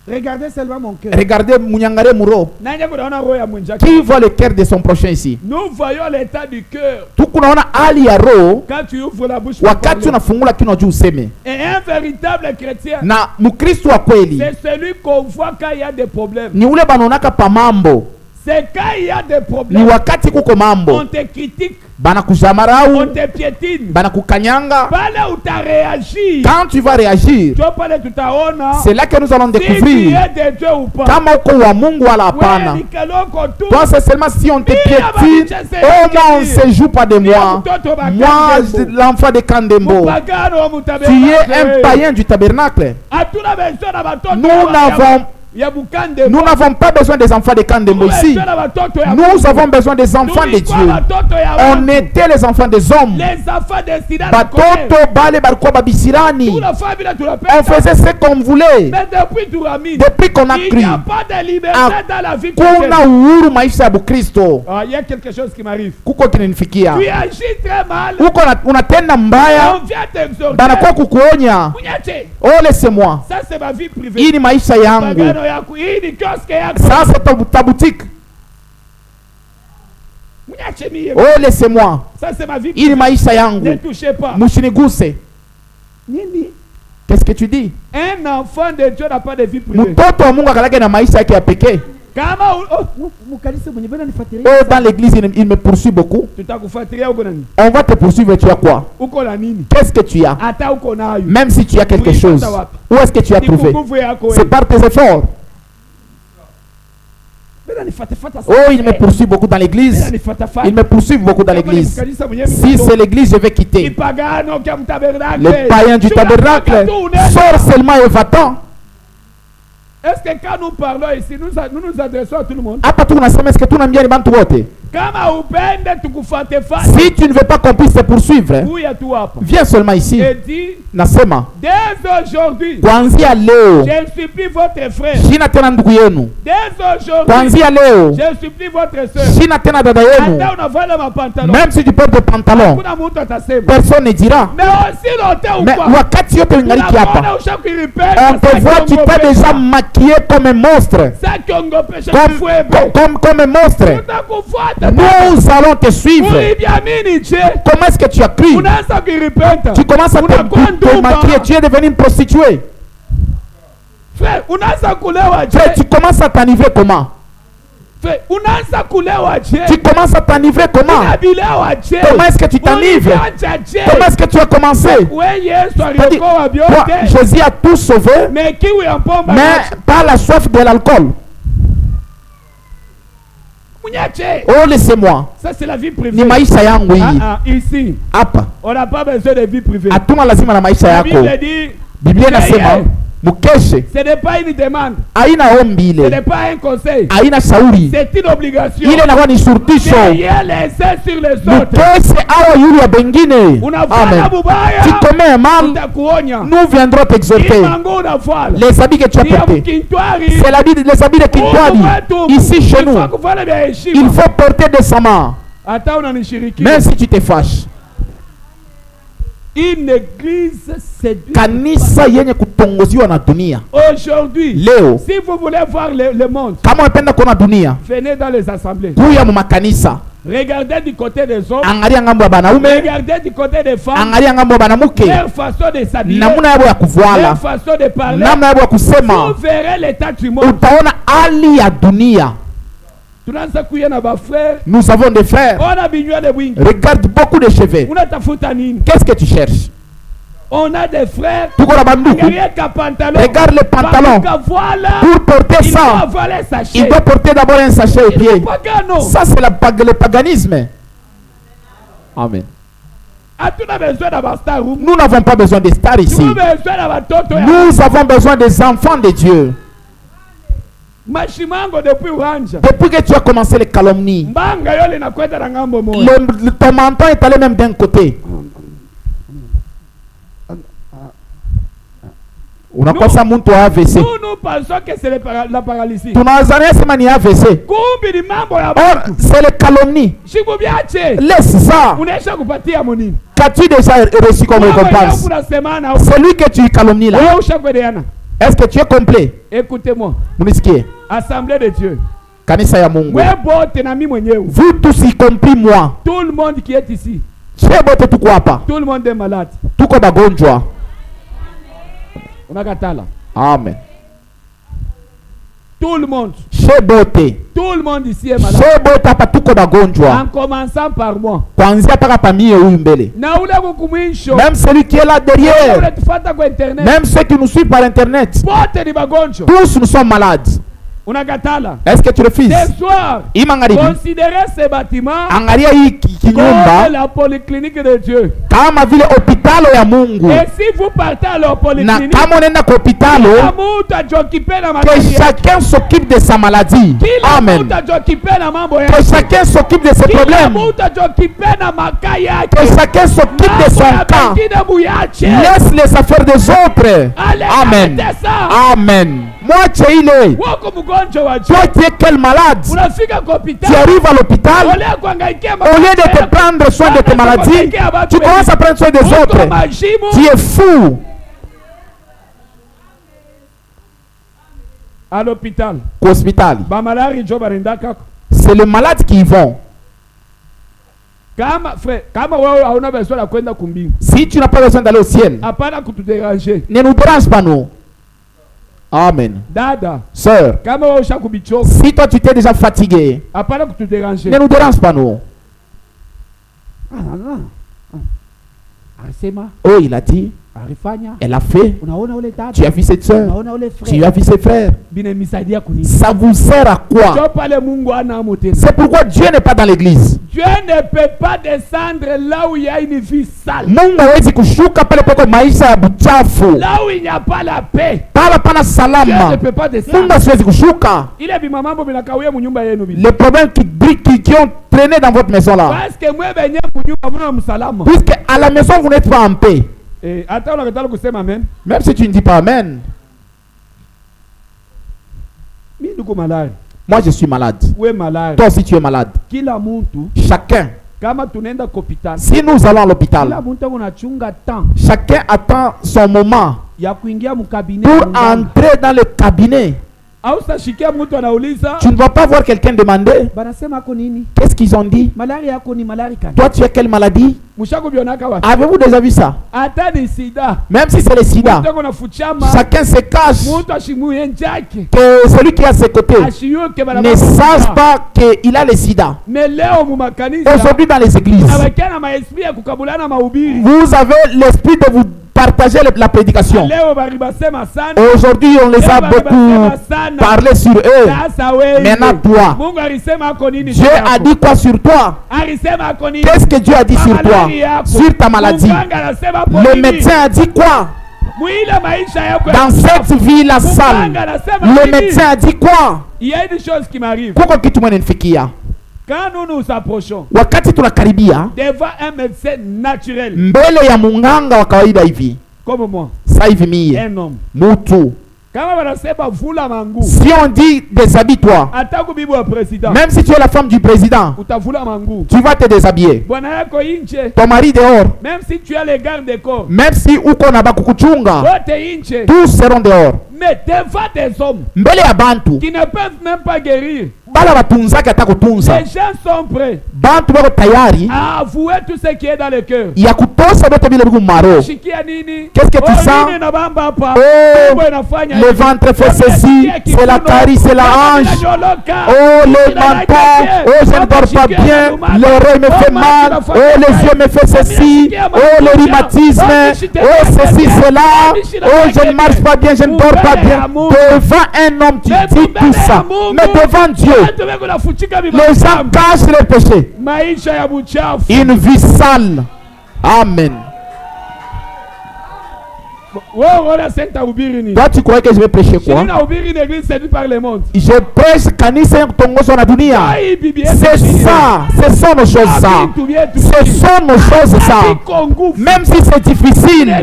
Regardez seulement mon cœur. Regardez Munyangare Muro. Nanya kunaona roho ya mwenzake. Qui voit le cœur de son prochain ici? Nous voyons l'état du cœur Tukunaona hali ya roho quand tu ouvres la bouche. pour wakati parler. unafungula kinywa juu useme. Et un véritable chrétien, Na Mkristo wa kweli c'est celui qu'on voit quand il y a des problèmes. ni ule banaonaka pa mambo, C'est quand il y a des ni problèmes. wakati kuko On mambo te critique, on banakuzamarau, te piétine. banakukanyanga. Pale utaréagir. Quand tu vas réagir, Tu pale tutaona c'est là que nous allons si tu découvrir es de Dieu ou pas. kama uko wa Mungu wala hapana. Ouais, nikeloko tu. Toi, c'est seulement si on te Bila piétine, balicha se oh moi on yakini. se joue pas de moi. mtoto wa Moi, Kandembo. l'enfant de Kandembo. Mupagano wa Tu mutabernakle. es un païen du tabernacle. Hatuna besoin na batoto Nous ya- n'avons ya Bukandembo. Nous n'avons pas besoin des enfants de Kandembo ici. Besoin na batoto ya Nous Mungu. avons besoin des enfants de Tulikuwa Dieu. batoto ya On watu. était les enfants des hommes. Les enfants destinés à Batoto bale balikuwa babisirani. tunafanya vile On tunapenda. faisait ce qu'on voulait. Mais depuis tuamini, Depuis qu'on a il cru, n'y a pas de liberté Ah, dans la vie kuna chrétienne. uhuru maisha ya Bukristo. Ah, il y a quelque chose qui m'arrive. Kuko kinanifikia. Tu agis très mal. Uko unatenda mbaya, On vient t'exhorter. banakuwa kukuonya. Munyache. Oh, laissez-moi. Ça c'est ma vie privée. Hii ni maisha yangu. Pagano yako. Hii ni kioske yako. Sasa ta boutique. Munyache mie. Oh, laissez-moi. Ça c'est ma vie Hii ni privée. maisha Ne yangu. touchez pas. Mushiniguse. Nini? Qu'est-ce que tu dis? Un enfant de Dieu n'a pas de vie privée. Mtoto wa Mungu akalake na maisha yake ya pekee. Kama mkanisa mwenye bana nifuatilia. Oh, dans l'église, il me poursuit beaucoup. Tutakufuatilia uko nani? On va te poursuivre, tu as quoi? Uko na nini? Qu'est-ce que tu as? Hata uko nayo. Même si tu as quelque Oui, chose, pata wapi? où est-ce que tu as Ni trouvé? nguvu yako C'est wewe. par tes efforts. Bana nifuata Oh, il me poursuit beaucoup dans l'église. Bana nifuata. Il me poursuit beaucoup dans l'église. Si c'est l'église, je vais quitter. Ipagano kia mtabernacle. Le païen du tabernacle sort seulement et va-t'en. Est-ce que quand nous parlons ici, nous nous adressons à tout le monde? Hapa tu unasema est-ce que tunaambia ni bantu wote? Kama upende tukufuate fate. Si tu ne veux pas qu'on puisse te poursuivre, Kuya tu hapa. viens seulement ici Et dis Nasema dès aujourd'hui, kuanzia leo je supplie votre frère. sina tena ndugu yenu. Dès aujourd'hui, Kuanzia leo je supplie votre soeur. sina tena dada yenu. Hata unavala mapantalon, Même si tu portes des pantalons, kuna mtu atasema. personne ne dira. Mais aussi longtemps ou Mais pas, wakati yote ungaliki hapa, unaona ushakiripenda, on te voit, tu t'es déjà maquillé comme un monstre. ça kiongopesha Comme un monstre. tutakufuata. Nous allons te suivre. Uliamini je? Comment est-ce que tu as cru? Unaanza kiripenda. Tu commences à te maquiller, tu es devenu une prostituée. Frère, unaanza kulewa je? Frère, tu commences à t'enivrer comment? Frère, unaanza kulewa je? Tu commences à t'enivrer comment? Unabilewa je? Comment est-ce que tu t'enivres? Uliacha je? Comment est-ce que tu as commencé? Ouais, Yesu C'est-à-dire, aliokoa toi, vyote. Jésus a tout sauvé, Mais kiwi ya pomba mais par la soif de l'alcool. munyache. Oh, laissez-moi. Ça c'est la vie privée. Ni maisha yangu hii. Ici, Hapa. on n'a pas besoin de vie privée. Hatuna lazima na maisha La yako. Bible dit, Biblia inasema mukeshe. ce n'est pas une demande, Haina ombi ce n'est ile. pas un conseil, Haina shauri. c'est une obligation. Ile inakuwa ni shurtisho. Veillez les uns sur les autres. Mukeshe awa yule ya bengine. Unafanya Amen. mubaya, Tu commets un mal, tutakuonya. nous viendrons t'exhorter. Hii manguo unafala. Les habits que tu as Ni ya portés, mkintwari. c'est les habits de Kintwali. Mungu wetu. Ici chez nous, Unafaa kufanya vya heshima. il faut porter décemment. Hata unanishiriki. Même si tu te fâches. Une église séduite. Kanisa yenye kutongoziwa na dunia. Aujourd'hui, Leo, si vous voulez voir le monde, kama unapenda kuona dunia, venez dans les assemblées. kuya mu makanisa. Regardez du côté des hommes. Angalia ngambo ya banaume, Regardez du côté des femmes. angalia ngambo ya banamuke. Leur façon de s'habiller. Namna yabo ya Leur kuvala, façon de parler. namna yabo ya Vous kusema. verrez l'état du monde. Utaona hali ya dunia. Tunaanza kuya na ba frère. Nous avons des frères. On a binywa de wingi. Regarde beaucoup de cheveux. Unatafuta nini? Qu'est-ce que tu cherches? On a des frères. Tuko na banduku. Derrière qu'un pantalon. Regarde les pantalons. Voilà. Pour porter Il doit ça, avoir les sachets. il doit porter d'abord un sachet au pied. Pagano. Ça, c'est le paganisme. Amen. Hatuna besoin d'avoir star room. Nous n'avons pas besoin des stars ici. Tuna besoin d'avoir toto ya. Nous avons besoin des enfants de Dieu. Mashimango depuis Uranja. Depuis que tu as commencé les calomnies, Mbanga yole na kwenda na ngambo moja. ton menton est allé même d'un côté. Unakosa mtu wa AVC. Nous pensons que c'est la paralysie. Tunazania sema ni AVC. Kumbi ni mambo ya Or, watu. c'est les calomnies. Shikubiache. Laisse ça. Unaisha kupatia monini. Qu'as-tu déjà reçu comme récompense? C'est lui que tu calomnies là. Est-ce que tu es complet? Écoutez-moi. Munisikie. Assemblée de Dieu. Kanisa ya Mungu. Vous tous y compris moi. Tout le monde qui est ici. Bote tuko hapa. Tout le monde est malade. Tuko bagonjwa. Unakatala. Amen. Tout le monde. Bote. Tout le monde ici est malade. Bote hapa tuko bagonjwa. En commençant par moi. Kuanzia paka pamie huyu mbele. Na ule kukumisho. Même celui qui est là derrière. Même ceux qui nous suivent par internet. Bote ni bagonjwa. Tous nous sommes malades. Unakatala. Est-ce que tu refuses? Ce soir, considérez ce bâtiment angalia hii kinyumba comme la polyclinique de Dieu. Kama vile hopitalo ya Mungu. Et si vous partez à la polyclinique, na kama unaenda kwa hopitalo, que chacun s'occupe de sa maladie. Amen. Que chacun s'occupe de ses problèmes. Que chacun s'occupe de son cas. Laisse les affaires des autres. Amen. Amen. Moi, tu es ile. Toi, tu es quel malade? Tu arrives à l'hôpital, au lieu de te prendre soin de tes maladies, tu commences à prendre soin des autres. Tu es fou. À l'hôpital. C'est le malade qui y vont. Si tu n'as pas besoin d'aller au ciel, ne nous dérange pas nous. Amen. Dada. Sœur, si toi tu t'es déjà fatigué, ne nous dérange pas nous. Oh, il a dit, elle a fait. Tu as vu cette sœur, tu as vu ses frères. Ça vous sert à quoi? C'est pourquoi Dieu n'est pas dans l'église. Dieu ne peut pas descendre là où il y a une vie sale. Là où il n'y a pas la paix. Dieu ne peut pas descendre. Les problèmes qui ont traîné dans votre maison là. Puisque à la maison vous n'êtes pas en paix. Et attends, on a le amen. Même si tu ne dis pas amen. Moi je suis malade. Toi aussi tu es malade. Chacun. Si nous allons à l'hôpital, chacun attend son moment pour entrer dans le cabinet. Tu ne vas pas voir quelqu'un demander qu'est-ce qu'ils ont dit. Toi tu as quelle maladie? Avez-vous déjà vu ça? Même si c'est le sida, chacun se cache que celui qui est à ses côtés ne sache pas qu'il a le sida. Aujourd'hui dans les églises, vous avez l'esprit de vous partager la prédication. Aujourd'hui, on les a beaucoup parlé sur eux. Maintenant, toi, Dieu a dit quoi sur toi? Qu'est-ce que Dieu a dit sur toi? Sur ta maladie. Le médecin a dit quoi? Dans cette vie-là sale, le médecin a dit quoi? Il y a une chose qui m'arrive. Quand nous nous approchons devant un médecin naturel, comme moi, un homme, si on dit déshabille-toi, même si tu es la femme du président, tu vas te déshabiller. Ton mari dehors, même si tu as les gardes de corps, même si tous seront dehors. Mais devant des hommes qui ne peuvent même pas guérir, les gens sont prêts à avouer tout ce qui est dans le cœur. Qu'est-ce que tu sens? Oh, le ventre fait ceci, c'est la carie, c'est la hanche. Oh, le menton, oh, je ne dors pas bien, l'oreille me fait mal, oh, les yeux me font ceci, oh, le rhumatisme, oh, ceci, cela, oh, je ne marche pas bien, je ne dors pas bien. Devant un homme, tu dis tout ça. Mais devant Dieu, les gens cachent leurs péchés. Une vie sale. Amen. Toi, tu crois que je vais prêcher quoi? Je prêche kanisa Tongo sur la dunia. C'est ça. Ce sont nos choses ça. Ce sont nos choses ça. Même si c'est difficile,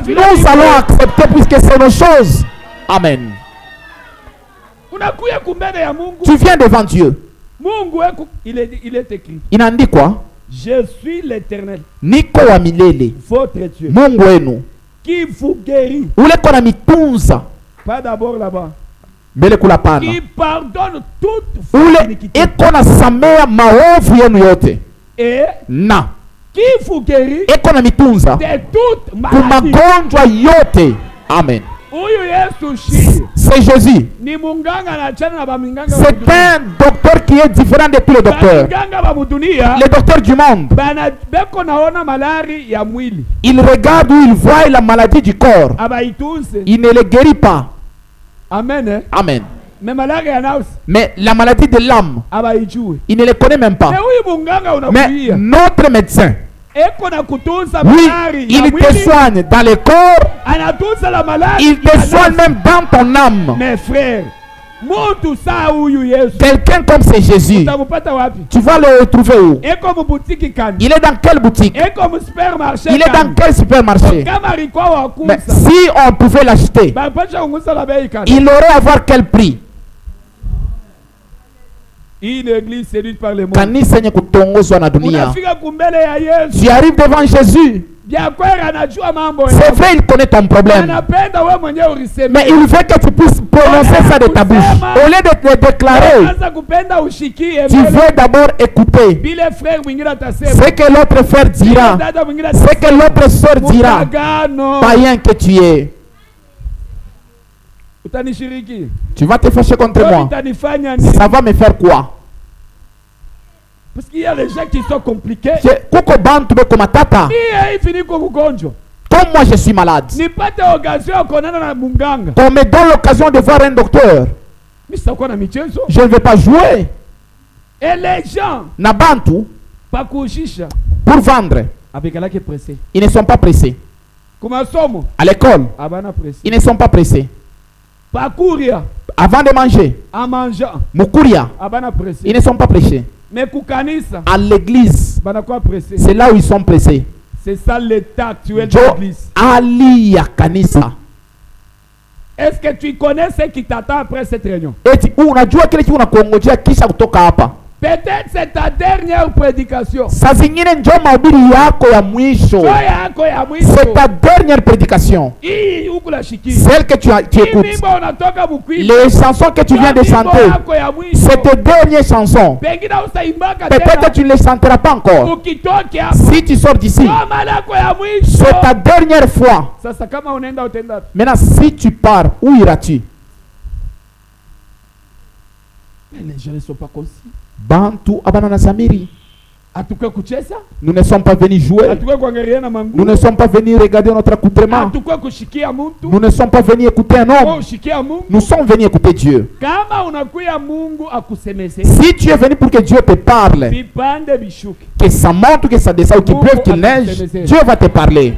nous allons accepter puisque c'est nos choses. Amen. Tu viens devant Dieu. Il est écrit. Il en dit quoi? Je suis l'Éternel, votre Dieu, qui vous guérit. Pas d'abord là-bas. Qui pardonne toute iniquité. Et qui vous guérit de toute maladie. Amen. C'est Jésus. C'est un docteur qui est différent de tous les docteurs. Les docteurs du monde, il regarde où il voit la maladie du corps. Il ne le guérit pas. Amen. Amen. Mais la maladie de l'âme, il ne le connaît même pas. Mais notre médecin, oui, il te soigne dans le corps, il te soigne même dans ton âme. Mes frères, quelqu'un comme c'est Jésus, tu vas le retrouver où? Il est dans quelle boutique? Il est dans quel supermarché? Mais si on pouvait l'acheter, il aurait à voir quel prix? Une église séduite par le monde. Tu arrives devant Jésus. C'est vrai, il connaît ton problème. Mais il veut que tu puisses prononcer ça de ta bouche. Au lieu de te déclarer, tu veux d'abord écouter ce que l'autre frère dira, ce que l'autre soeur dira. Païen que tu es. Tu vas te fâcher contre moi. Ça va me faire quoi? Parce qu'il y a des gens qui sont compliqués. Comme moi je suis malade, on me donne l'occasion de voir un docteur. Je ne vais pas jouer. Et les gens pour vendre, ils ne sont pas pressés. À l'école, ils ne sont pas pressés. Avant de manger, ils ne sont pas pressés. À l'église, c'est là où ils sont pressés. C'est ça l'état actuel de l'église. Ali ya kanisa. Est-ce que tu connais ce qui t'attend après cette réunion? Eti unajua kile kitu unakongojea kisha kutoka hapa? Peut-être c'est ta dernière prédication. Saa zingine njoo mahubiri yako ya mwisho. C'est ta dernière prédication. Celle que tu écoutes. Les chansons que tu viens de chanter. C'est tes dernières chansons. Peut-être tu ne les chanteras pas encore. Si tu sors d'ici, c'est ta dernière fois. Maintenant, si tu pars, où iras-tu? Les gens ne sont pas conscients. Bantu abanana samiri. Nous ne sommes pas venus jouer. Nous ne sommes pas venus regarder notre accoutrement. Nous ne sommes pas venus écouter un homme. Nous sommes venus écouter Dieu. Si tu es venu pour que Dieu te parle, que ça monte, que ça descend, qu'il pleuve, qu'il neige, Dieu va te parler.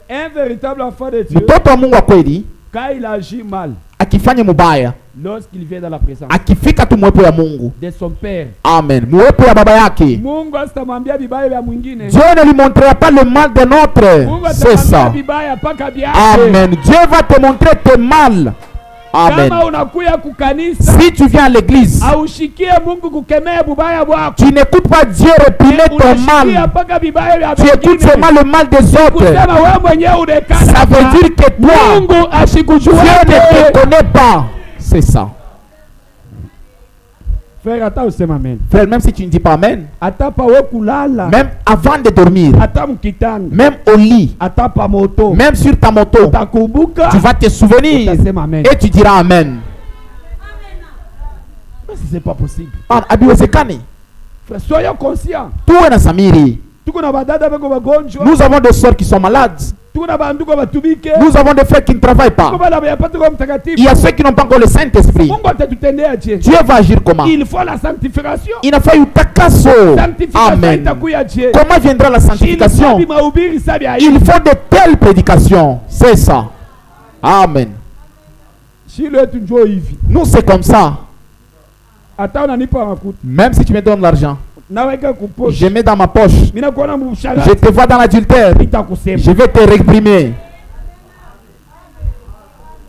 Un véritable enfant de Dieu, quand il agit mal, akifanya mubaya, lorsqu'il vient dans la présence akifika tu mwepo ya Mungu de son père, amen, mwepo ya baba yake, Dieu ne lui montrera pas le mal de notre. C'est ça. Amen. Dieu va te montrer tes mal. Amen. Si tu viens à l'église, tu n'écoutes pas Dieu réprimer ton mal. Tu écoutes seulement le mal des autres. Ça veut dire que toi, Dieu ne te connaît pas. C'est ça. Frère, même si tu ne dis pas amen, même avant de dormir, même au lit, même sur ta moto, tu vas te souvenir et tu diras amen. C'est pas possible. Soyons conscients. Nous avons des soeurs qui sont malades. Nous avons des frères qui ne travaillent pas. Il y a ceux qui n'ont pas encore le Saint-Esprit. Dieu va agir comment? Il faut la sanctification. Il a fallu takaso. Amen. Comment viendra la sanctification? Il faut de telles prédications. C'est ça. Amen. Nous, c'est comme ça. Même si tu me donnes l'argent, je mets dans ma poche, je te vois dans l'adultère, je vais te réprimer.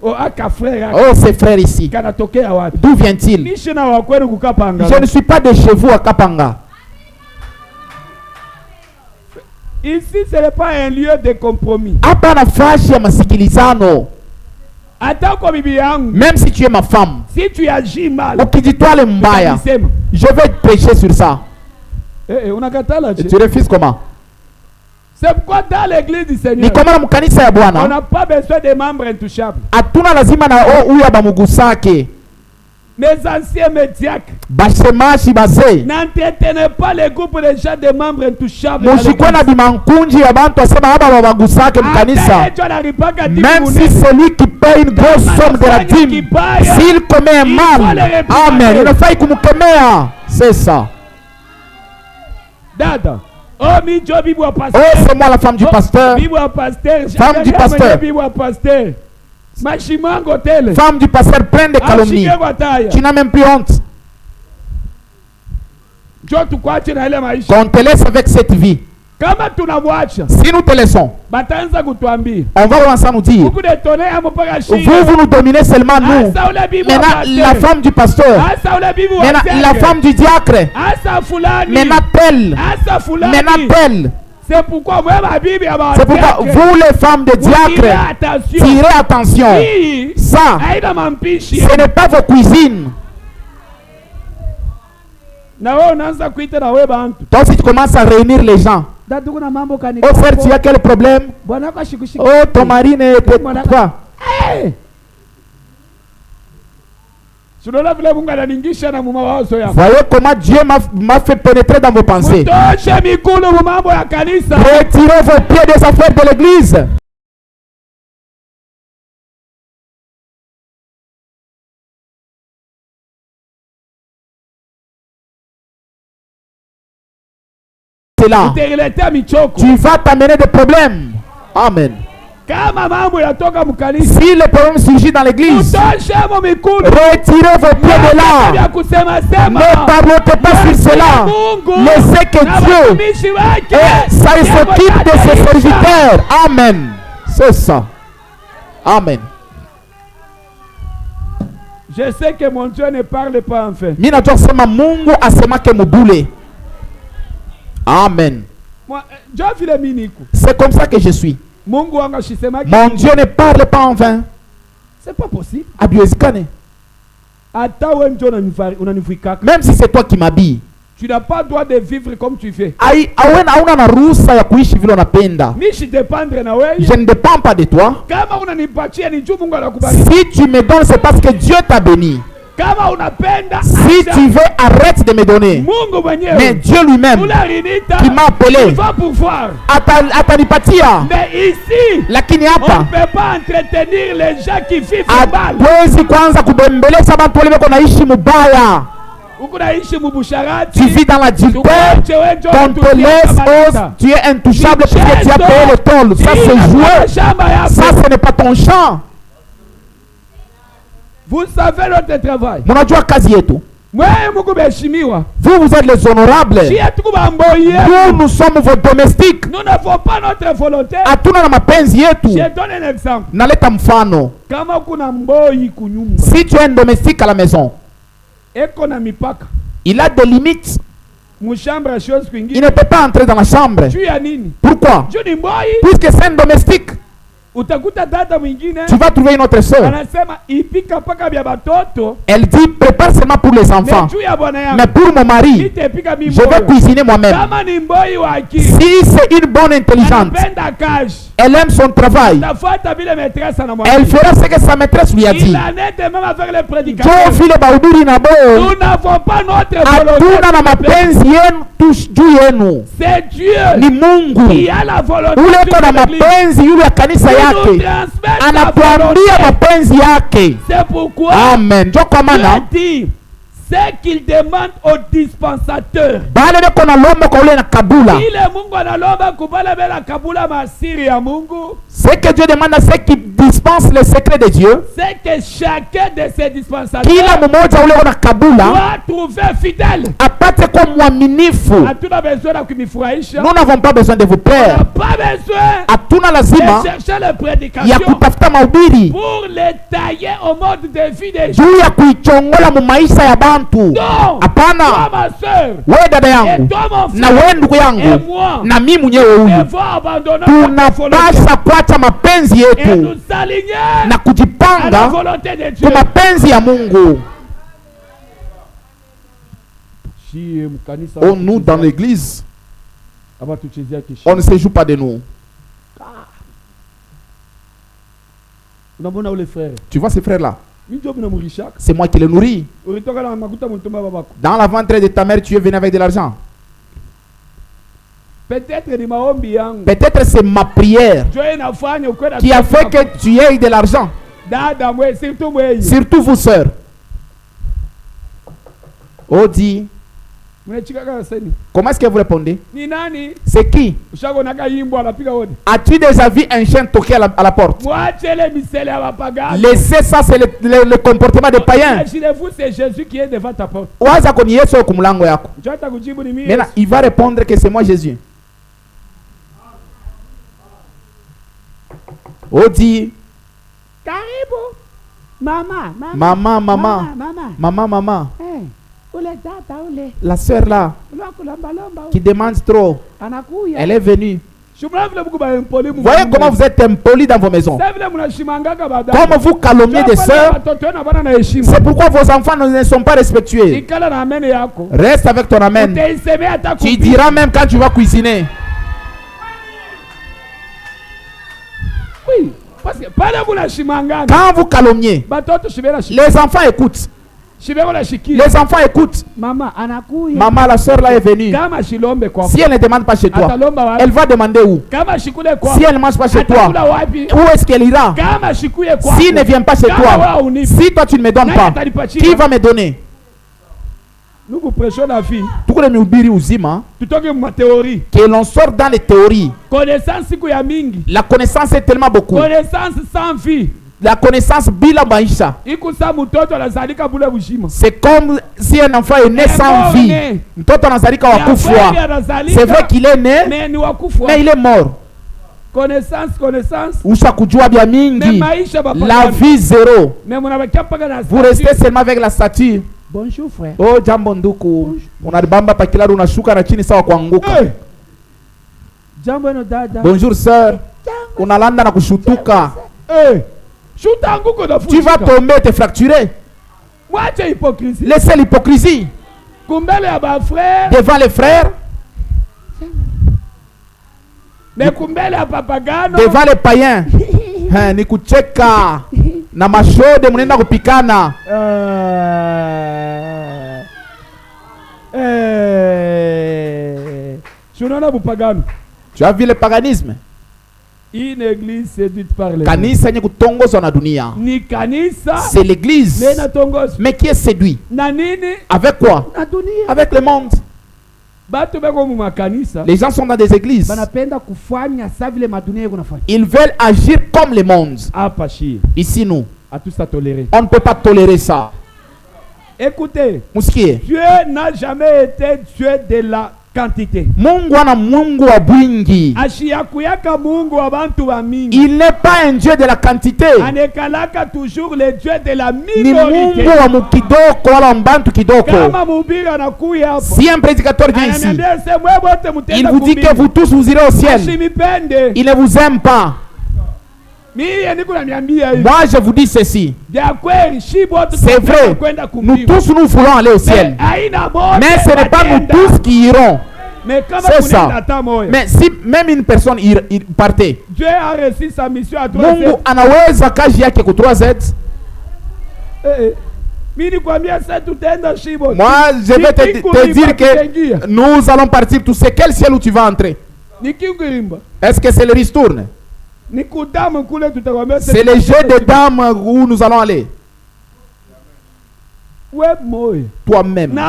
Oh, ces frères ici, d'où vient-il? Je ne suis pas de chez vous à Kapanga. Ici, ce n'est pas un lieu de compromis. Même si tu es ma femme, si tu agis mal, je vais te pécher sur ça. Et tu refuses comment? C'est pourquoi dans l'église du Seigneur, on n'a pas besoin de membres intouchables. Mes anciens médiacres n'entretenaient pas les groupes de gens de membres intouchables. Même si celui qui paye une grosse somme de la dîme, s'il commet un mal, amen, il ne faut pas. C'est ça. Dada. Oh, c'est moi la femme du pasteur. Femme du pasteur. Femme du pasteur pleine de calomnies. Tu n'as même plus honte. Qu'on te laisse avec cette vie. Si nous te laissons, on va commencer à nous dire, vous nous dominez seulement nous. Maintenant la femme du pasteur, maintenant la femme du diacre, maintenant tel, maintenant tel. C'est pourquoi vous les femmes de diacre, tirez attention. Ça, ce n'est pas vos cuisines. Toi si tu commences à réunir les gens, oh frère, tu as quel problème? Oh, ton mari ne peut pas. Voyez comment Dieu m'a fait pénétrer dans vos pensées. Retirez vos pieds des affaires de l'église. Là, tu vas t'amener des problèmes. Amen. Si le problème surgit dans l'église, retirez vos pieds de là. Ne parlotez pas sur cela. Laissez que Dieu ça s'occupe de ses serviteurs. Amen. C'est ça. Amen. Je sais que mon Dieu ne parle pas enfin. Amen. C'est comme ça que je suis. Mon Dieu ne parle pas en vain. C'est pas possible. Même si c'est toi qui m'habilles, tu n'as pas le droit de vivre comme tu fais. Je ne dépends pas de toi. Si tu me donnes, c'est parce que Dieu t'a béni. Si tu veux, arrête de me donner. Mais Dieu lui-même qui m'a appelé atanipatia. Mais ici, on ne peut pas entretenir les gens qui vivent mal. Tu vis dans l'adultère, ton te laisse, tu es intouchable parce que tu as payé le toll. Ça c'est joué. Ça ce n'est pas ton champ. Vous savez notre travail. Vous êtes les honorables. Nous sommes vos domestiques. Nous n'avons pas notre volonté. Je donne un exemple. Si tu es un domestique à la maison, il a des limites. Il ne peut pas entrer dans la chambre. Pourquoi? Puisque c'est un domestique. Tu vas trouver une autre soeur. Elle dit prépare seulement pour les enfants. Mais pour mon mari, je vais cuisiner moi-même. Si c'est une bonne intelligente, elle aime son travail, elle fera ce que sa maîtresse lui a dit. Nous n'avons pas notre volonté. C'est Dieu qui a la volonté. C'est pourquoi Amen. Dieu dit ce qu'il demande aux dispensateurs. Ce que Dieu demande à ceux qui dispensent les secrets de Dieu, c'est que chacun de ces dispensateurs doit trouver fidèle. Nous n'avons pas besoin de vous plaire. De chercher les prédications pour les tailler au mode de vie des gens. Non, toi ma soeur, et toi mon frère, et moi, devons abandonner notre volonté et nous aligner à la volonté de Dieu. Oh, nous dans l'église, on ne se joue pas de nous. Tu vois ces frères-là? C'est moi qui les nourris. Dans la ventre de ta mère, tu es venu avec de l'argent. Peut-être c'est ma prière qui a fait que tu aies de l'argent. Surtout vous, sœurs. Odi. Comment est-ce que vous répondez? C'est qui? As-tu déjà vu un chien toquer à la porte? Laissez ça, c'est le comportement des païens. C'est Jésus qui est devant ta porte. Maintenant, il va répondre que c'est moi Jésus. Odi. Maman. La sœur là, qui demande trop, elle est venue. Voyez comment vous êtes impolis dans vos maisons. Comme vous calomniez des sœurs. C'est pourquoi vos enfants ne sont pas respectueux. Reste avec ton amen. Tu diras même quand tu vas cuisiner. Oui, parce que quand vous calomniez, les enfants écoutent. Les enfants écoutent. Maman, la soeur là est venue. Si elle ne demande pas chez toi, elle va demander où? Si elle ne mange pas chez toi, où est-ce qu'elle ira? S'il ne vient pas chez toi, si toi tu ne me donnes pas, qui va me donner? Nous vous prêchons la vie. Tukule mihubiri uzima. Tutoke ma théorie. Que l'on sort dans les théories. Connaissance siku ya mingi. La connaissance est tellement beaucoup. Connaissance sans vie. La connaissance bila maisha. Ikusa mutoto anazalika bule bushima. C'est comme si un enfant est né sans vie. Mtoto anazalika wakufwa. C'est vrai qu'il est né, mais il est mort. Connaissance. Usha kujua bia mingi. La vie zéro. Vous restez seulement avec la statue. Bonjour frère. Oh jambo nduku. Unalibamba pakilaro unashuka na chini sawa kuanguka. Hey. Jambo no dada. Bonjour sœur. Unalanda na kushutuka. Hey. Tu vas tomber, te fracturer. Laissez l'hypocrisie. Devant les frères. Devant les païens. Ni kucheka. Na mashode munenda kupikana. Tu as vu le paganisme? Une église séduite par les kanisa nye kutongozwa na dunia. Ni kanisa. C'est l'église. Mais qui est séduit? Avec quoi? Avec le monde. Les gens sont dans des églises. Ils veulent agir comme le monde. Ici nous, on ne peut pas tolérer ça. Écoutez, Mouskier. Dieu n'a jamais été Dieu de la quantité. Mungu ana Mungu wa bwingi. Il n'est pas un Dieu de la quantité. Anekalaka toujours le Dieu de la minorité. Ni Mungu wa mukidoko wala mbantu kidoko. Si un prédicateur vient ici, il vous dit que vous tous vous irez au ciel. Il ne vous aime pas. Moi je vous dis ceci. C'est vrai. Nous tous nous voulons aller au ciel. Mais ce n'est pas nous tous qui irons. C'est ça. Mais si même une personne il partait, Dieu a réussi sa mission à 3Z. Mungu anaweza kazi yake ku 3Z. Moi je vais te dire que nous allons partir tous. C'est quel ciel où tu vas entrer? Est-ce que c'est le ristourne? C'est le jeu de dames où nous allons aller. Toi-même.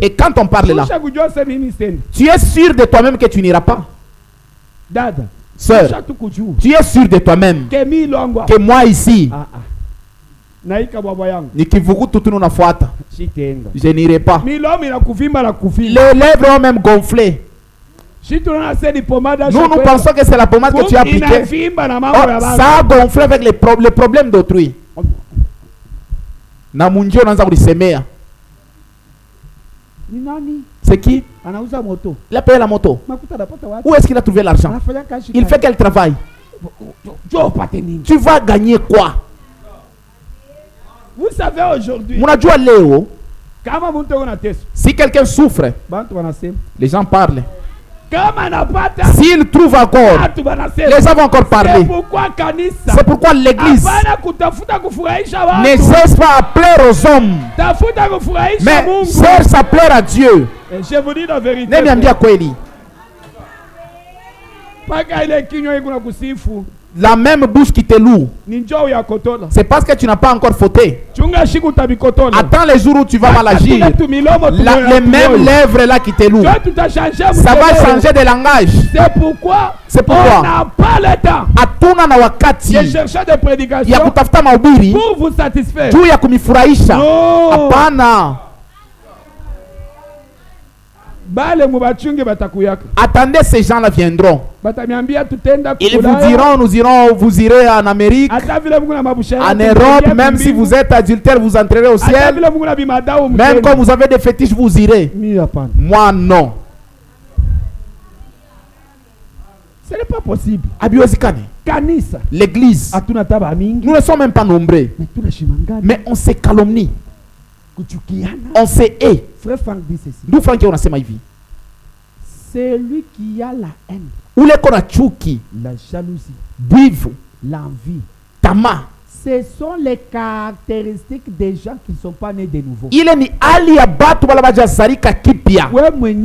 Et quand on parle là, tu es sûr de toi-même que tu n'iras pas. Sœur, tu es sûr de toi-même que moi ici, je n'irai pas. Les lèvres ont même gonflé. Nous pensons que c'est la pommade que tu as appliquée. Oh, ça a gonflé avec les problèmes d'autrui. C'est qui? Il a payé la moto. Où est-ce qu'il a trouvé l'argent? Il fait quel travail? Tu vas gagner quoi? Vous savez aujourd'hui, si quelqu'un souffre, les gens parlent. S'ils trouvent encore, les gens vont encore parler. C'est pourquoi l'église ne cesse pas à plaire aux hommes, mais cherche à plaire à Dieu. Je vous dis la vérité. La même bouche qui te loue, c'est parce que tu n'as pas encore fauté. Attends les jours où tu vas mal agir. Les mêmes lèvres là qui te louent, ça va changer de langage. C'est pourquoi on n'a pas le temps de chercher des prédications pour vous satisfaire. Attendez, ces gens-là viendront. Ils vous diront, vous irez en Amérique, en Europe, même si vous êtes adultère, vous entrerez au ciel. Même quand vous avez des fétiches, vous irez. Moi, non. Ce n'est pas possible. L'église, nous ne sommes même pas nombreux, mais on se calomnie. On se hait. Nous, Franck, on a ce maïvi. C'est lui qui a la haine, la jalousie, l'envie, tama. Ce sont les caractéristiques des gens qui ne sont pas nés de nouveau.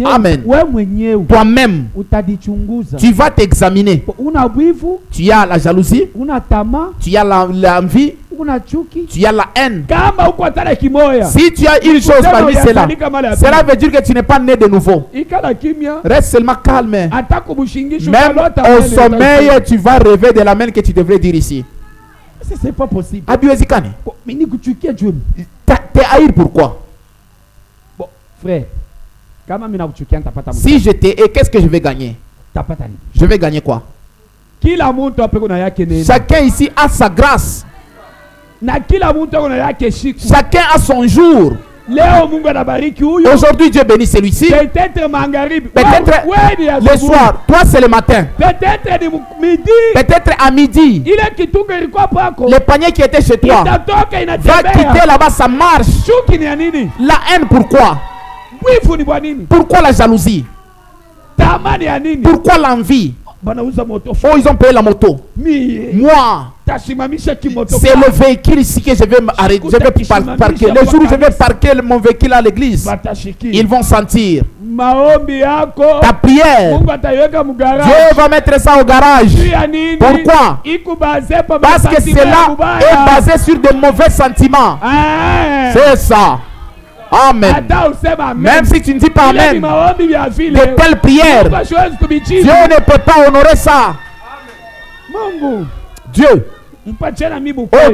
Amen. Toi-même, tu vas t'examiner. Tu as la jalousie, tu as l'envie, tu as la haine. Si tu as une chose parmi cela, cela veut dire que tu n'es pas né de nouveau. Reste seulement calme. Même au sommeil, tu vas rêver de la main que tu devrais dire ici. C'est pas possible. T'es haïr pourquoi? Bon, frère, si je t'ai, et qu'est-ce que je vais gagner? Je vais gagner quoi? Chacun ici a sa grâce. Chacun a son jour. Aujourd'hui, Dieu bénit celui-ci. Peut-être le soir. Toi, c'est le matin. Peut-être à midi. Le panier qui était chez toi va quitter là-bas, ça marche. La haine, pourquoi? Pourquoi la jalousie? Pourquoi l'envie? Oh, ils ont payé la moto. Moi, c'est le véhicule ici que je vais arrêter. Je vais parquer. Le jour où je vais parquer mon véhicule à l'église, ils vont sentir. Ta prière, Dieu va mettre ça au garage. Pourquoi? Parce que cela est basé sur de mauvais sentiments. C'est ça. Amen. Même si tu ne dis pas amen, de telles prières, Dieu ne peut pas honorer ça. Dieu, oh,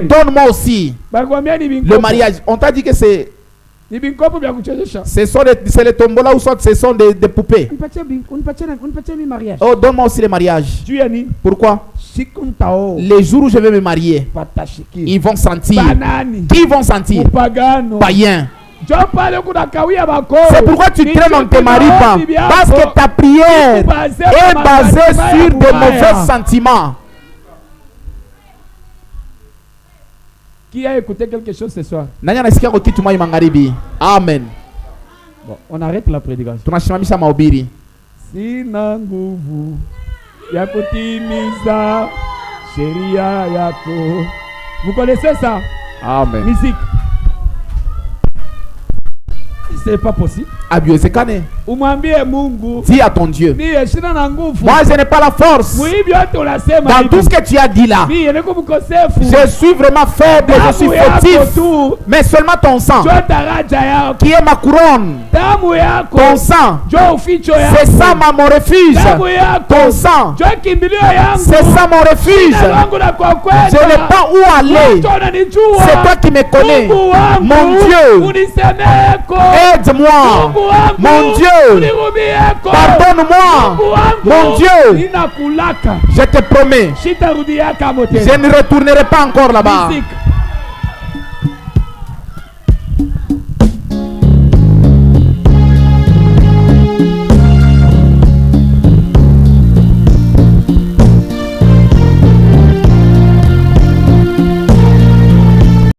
donne-moi aussi le mariage. On t'a dit que c'est les tombola ou soit ce sont des poupées. Oh, donne-moi aussi le mariage. Pourquoi? Les jours où je vais me marier, ils vont sentir. Qui vont sentir? Païens. C'est pourquoi tu traînes, on ne te marie pas. Parce que ta prière est basée sur de mauvais sentiments. Qui a écouté quelque chose ce soir? Amen. Bon, on arrête la prédication. Sina nguvu ya kutimiza sheria yako. Vous connaissez ça? Amen. Musique. C'est pas possible. Dis à ton Dieu, moi je n'ai pas la force. Dans tout ce que tu as dit là, je suis vraiment faible, je suis fautif. Mais seulement ton sang, qui est ma couronne, ton sang, c'est ça mon refuge. Ton sang, c'est ça mon refuge. Je n'ai pas où aller. C'est toi qui me connais. Mon Dieu, aide-moi. Mon Dieu, pardonne-moi. Mon Dieu, je te promets, je ne retournerai pas encore là-bas.